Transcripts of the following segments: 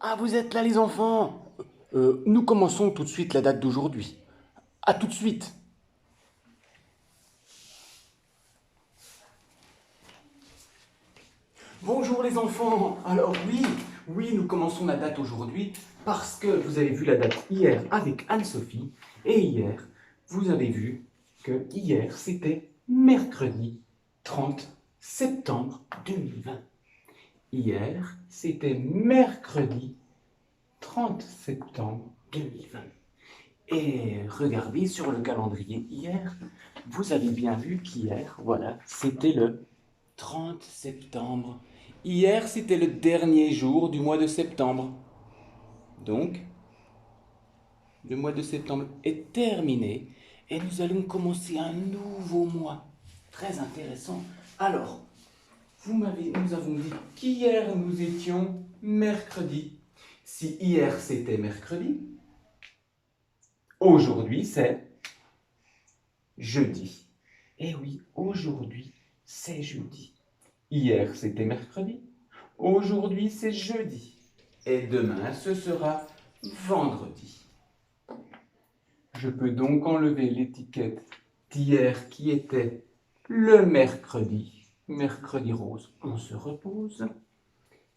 Ah, vous êtes là les enfants. Nous commençons tout de suite la date d'aujourd'hui. À tout de suite. Bonjour les enfants. Alors oui, nous commençons la date aujourd'hui parce que vous avez vu la date hier avec Anne-Sophie et hier, vous avez vu que hier c'était mercredi 30 septembre 2020. Hier, c'était mercredi 30 septembre 2020. Et regardez sur le calendrier hier, vous avez bien vu qu'hier, voilà, c'était le 30 septembre. Hier, c'était le dernier jour du mois de septembre. Donc, le mois de septembre est terminé et nous allons commencer un nouveau mois. Très intéressant. Alors, nous avons dit qu'hier nous étions mercredi. Si hier c'était mercredi, aujourd'hui c'est jeudi. Eh oui, aujourd'hui, c'est jeudi. Hier, c'était mercredi. Aujourd'hui, c'est jeudi. Et demain, ce sera vendredi. Je peux donc enlever l'étiquette d'hier qui était le mercredi. Mercredi rose, on se repose.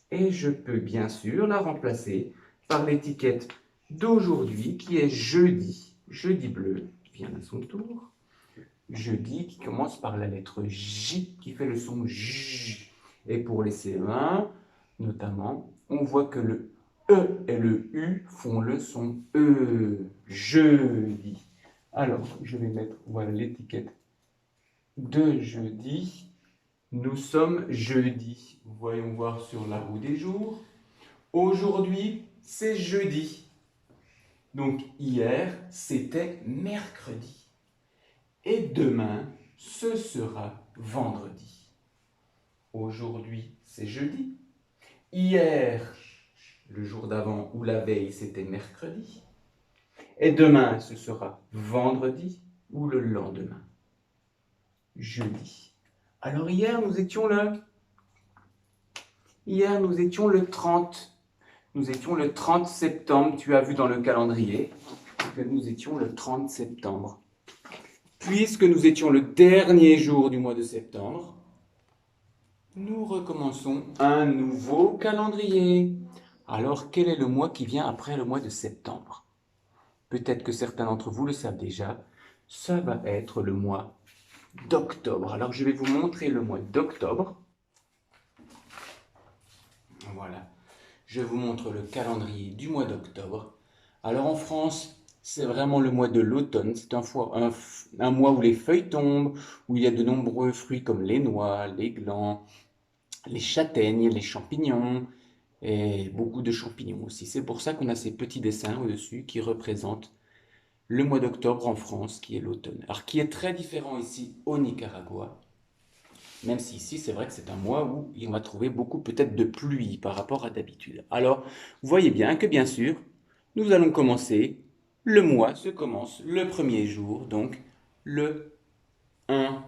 Et je peux bien sûr la remplacer par l'étiquette d'aujourd'hui qui est jeudi. Jeudi bleu vient à son tour. Jeudi qui commence par la lettre J qui fait le son J. Et pour les CE1, notamment, on voit que le E et le U font le son E. Jeudi. Alors, je vais mettre voilà l'étiquette de jeudi. Nous sommes jeudi. Voyons voir sur la roue des jours. Aujourd'hui, c'est jeudi. Donc hier, c'était mercredi. Et demain, ce sera vendredi. Aujourd'hui, c'est jeudi. Hier, le jour d'avant ou la veille, c'était mercredi. Et demain, ce sera vendredi ou le lendemain, jeudi. Alors hier, nous étions le 30. Nous étions le 30 septembre. Tu as vu dans le calendrier que nous étions le 30 septembre. Puisque nous étions le dernier jour du mois de septembre, nous recommençons un nouveau calendrier. Alors, quel est le mois qui vient après le mois de septembre? Peut-être que certains d'entre vous le savent déjà, ça va être le mois d'octobre. Alors, je vais vous montrer le mois d'octobre. Voilà, je vous montre le calendrier du mois d'octobre. Alors, en France, c'est vraiment le mois de l'automne. C'est un mois où les feuilles tombent, où il y a de nombreux fruits comme les noix, les glands, les châtaignes, les champignons, et beaucoup de champignons aussi. C'est pour ça qu'on a ces petits dessins au-dessus qui représentent le mois d'octobre en France, qui est l'automne. Alors, qui est très différent ici au Nicaragua, même si ici, c'est vrai que c'est un mois où on va trouver beaucoup peut-être de pluie par rapport à d'habitude. Alors, vous voyez bien que, bien sûr, nous allons commencer, le mois se commence le premier jour, donc le 1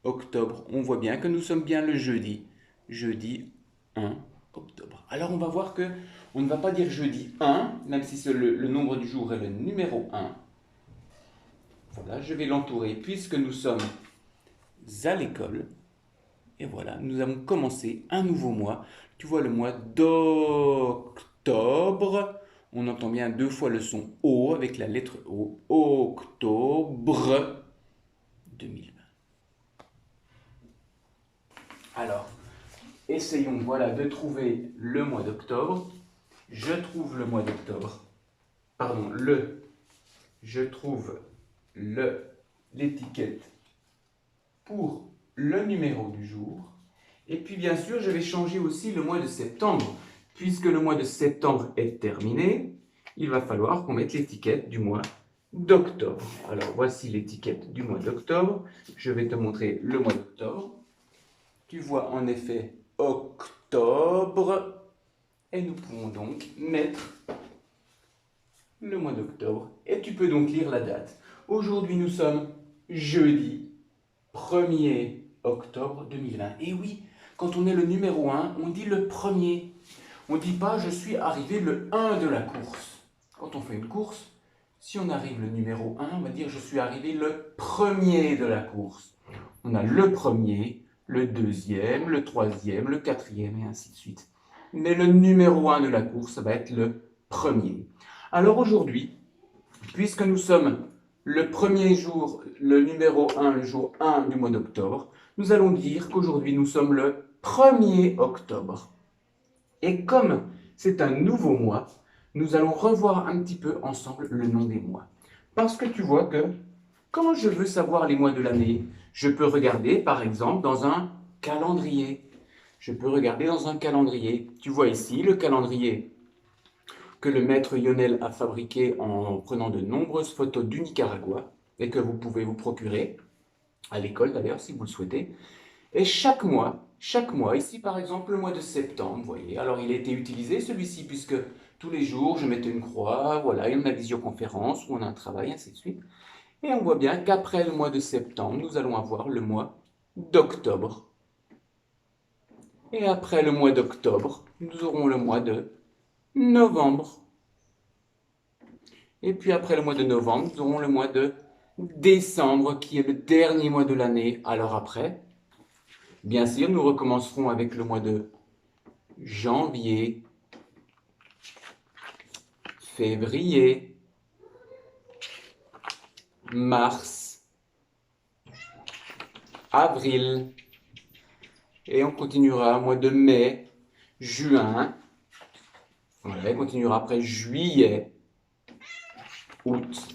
octobre. On voit bien que nous sommes bien le jeudi. Jeudi 1 octobre. Alors on va voir que on ne va pas dire jeudi 1, même si c'est le nombre du jour est le numéro 1. Voilà, je vais l'entourer puisque nous sommes à l'école. Et voilà, nous avons commencé un nouveau mois. Tu vois le mois d'octobre. On entend bien deux fois le son O avec la lettre O. Octobre 2020. Alors, essayons voilà, de trouver le mois d'octobre. Je trouve le mois d'octobre. Pardon, je trouve l'étiquette pour le numéro du jour. Et puis bien sûr, je vais changer aussi le mois de septembre. Puisque le mois de septembre est terminé, il va falloir qu'on mette l'étiquette du mois d'octobre. Alors voici l'étiquette du mois d'octobre. Je vais te montrer le mois d'octobre. Tu vois en effet octobre. Et nous pouvons donc mettre le mois d'octobre. Et tu peux donc lire la date. Aujourd'hui, nous sommes jeudi 1er octobre 2020. Et oui, quand on est le numéro 1, on dit le premier. On ne dit pas « je suis arrivé le 1 de la course ». Quand on fait une course, si on arrive le numéro 1, on va dire « je suis arrivé le premier de la course ». On a le premier, le deuxième, le troisième, le quatrième et ainsi de suite. Mais le numéro 1 de la course, ça va être le premier. Alors aujourd'hui, puisque nous sommes le premier jour, le numéro 1, le jour 1 du mois d'octobre, nous allons dire qu'aujourd'hui nous sommes le 1er octobre. Et comme c'est un nouveau mois, nous allons revoir un petit peu ensemble le nom des mois. Parce que tu vois que quand je veux savoir les mois de l'année, je peux regarder par exemple dans un calendrier. Je peux regarder dans un calendrier. Tu vois ici le calendrier que le maître Lionel a fabriqué en prenant de nombreuses photos du Nicaragua et que vous pouvez vous procurer à l'école d'ailleurs si vous le souhaitez. Et chaque mois, ici par exemple le mois de septembre, vous voyez, alors il a été utilisé celui-ci puisque tous les jours je mettais une croix, voilà, il y a une visioconférence où on a un travail, ainsi de suite. Et on voit bien qu'après le mois de septembre, nous allons avoir le mois d'octobre. Et après le mois d'octobre, nous aurons le mois de novembre. Et puis après le mois de novembre, nous aurons le mois de décembre, qui est le dernier mois de l'année. Alors après, bien sûr, nous recommencerons avec le mois de janvier, février, mars, avril, et on continuera au mois de mai, juin, on continuera après juillet, août,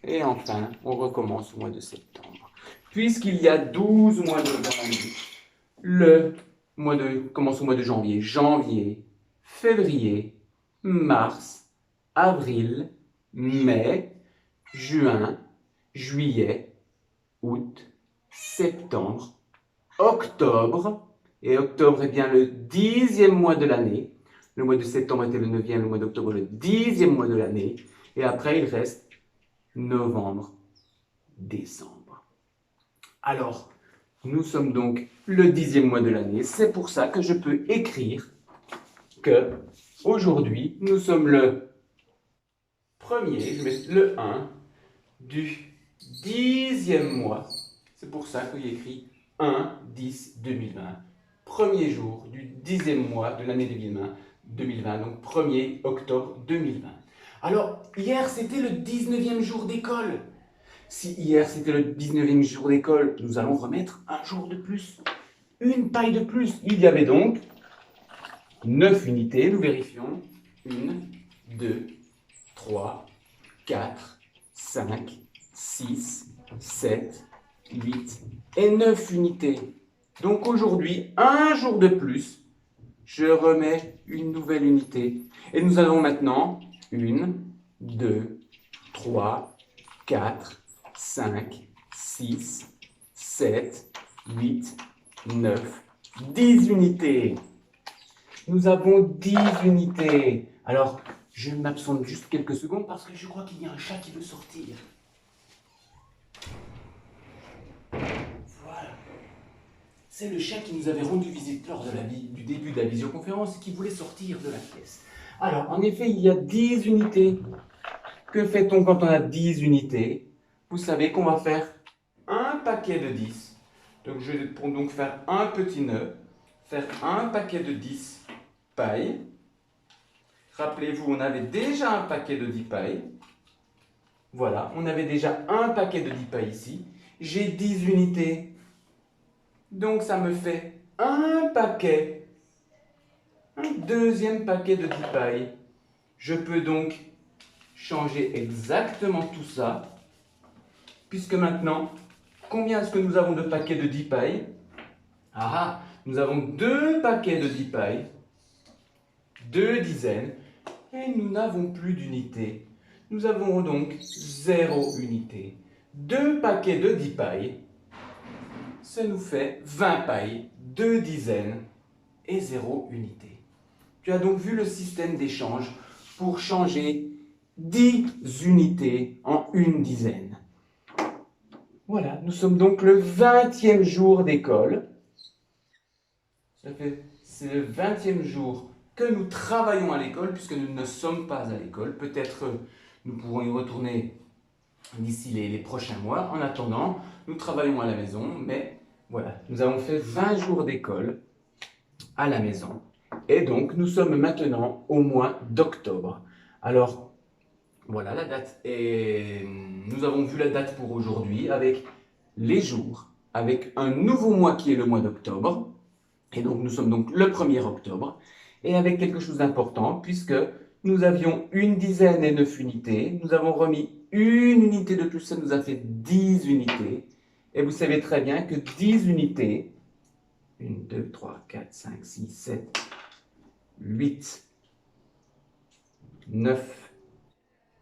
et enfin, on recommence au mois de septembre. Puisqu'il y a 12 mois de l'année, commence au mois de janvier, février, mars, avril, mai, juin, juillet, août, septembre, octobre, et octobre est bien le 10e mois de l'année. Le mois de septembre était le 9e, le mois d'octobre le 10e mois de l'année. Et après, il reste novembre, décembre. Alors, nous sommes donc le 10e mois de l'année. C'est pour ça que je peux écrire que aujourd'hui, nous sommes le 1er, je mets le 1 du 10e mois. C'est pour ça que j'ai écrit 1-10-2020. Premier jour du 10e mois de l'année 2020, donc 1er octobre 2020. Alors, hier, c'était le 19e jour d'école. Si hier, c'était le 19e jour d'école, nous allons remettre un jour de plus, une paille de plus. Il y avait donc 9 unités, nous vérifions. 1, 2, 3, 4, 5, 6, 7, 8 et 9 unités. Donc aujourd'hui, un jour de plus, je remets une nouvelle unité. Et nous avons maintenant 1, 2, 3, 4, 5, 6, 7, 8, 9, 10 unités. Nous avons 10 unités. Alors, je m'absente juste quelques secondes parce que je crois qu'il y a un chat qui veut sortir. Voilà. C'est le chat qui nous avait rendu visite lors du début de la visioconférence et qui voulait sortir de la pièce. Alors, en effet, il y a 10 unités. Que fait-on quand on a 10 unités? Vous savez qu'on va faire un paquet de 10. Donc, je vais donc faire un petit nœud, faire un paquet de 10 pailles. Rappelez-vous, on avait déjà un paquet de 10 pailles. Voilà, on avait déjà un paquet de 10 pailles ici. J'ai 10 unités. Donc, ça me fait un paquet, un deuxième paquet de 10 pailles. Je peux donc changer exactement tout ça, puisque maintenant, combien est-ce que nous avons de paquets de 10 pailles? Ah, nous avons 2 paquets de 10 pailles, 2 dizaines, et nous n'avons plus d'unités. Nous avons donc 0 unité. 2 paquets de 10 pailles, ça nous fait 20 pailles, 2 dizaines et 0 unité. Tu as donc vu le système d'échange pour changer 10 unités en une dizaine. Voilà, nous sommes donc le 20e jour d'école. C'est le 20e jour que nous travaillons à l'école, puisque nous ne sommes pas à l'école. Peut-être nous pourrons y retourner d'ici les prochains mois. En attendant, nous travaillons à la maison, mais voilà, nous avons fait 20 jours d'école à la maison. Et donc, nous sommes maintenant au mois d'octobre. Alors, voilà la date. Et nous avons vu la date pour aujourd'hui avec les jours, avec un nouveau mois qui est le mois d'octobre. Et donc, nous sommes donc le 1er octobre. Et avec quelque chose d'important, puisque nous avions une dizaine et 9 unités. Nous avons remis une unité de plus, ça nous a fait 10 unités. Et vous savez très bien que 10 unités, 1, 2, 3, 4, 5, 6, 7, 8, 9.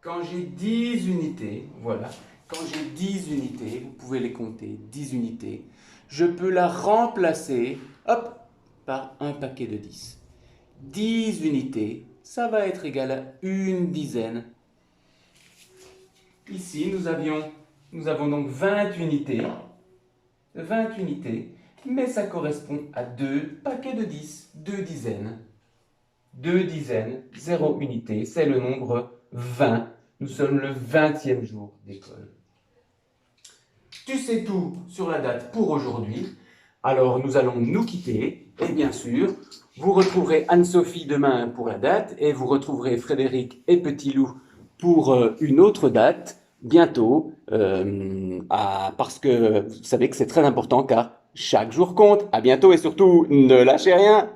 Quand j'ai 10 unités, voilà, quand j'ai 10 unités, vous pouvez les compter, 10 unités, je peux la remplacer, hop, par un paquet de 10. 10 unités, ça va être égal à une dizaine. Ici, nous avons donc 20 unités, mais ça correspond à 2 paquets de 10, 2 dizaines. 2 dizaines, 0 unité, c'est le nombre 20. Nous sommes le 20e jour d'école. Tu sais tout sur la date pour aujourd'hui. Alors, nous allons nous quitter. Et bien sûr, vous retrouverez Anne-Sophie demain pour la date et vous retrouverez Frédéric et Petit Loup pour une autre date bientôt. Parce que vous savez que c'est très important car chaque jour compte. À bientôt et surtout, ne lâchez rien.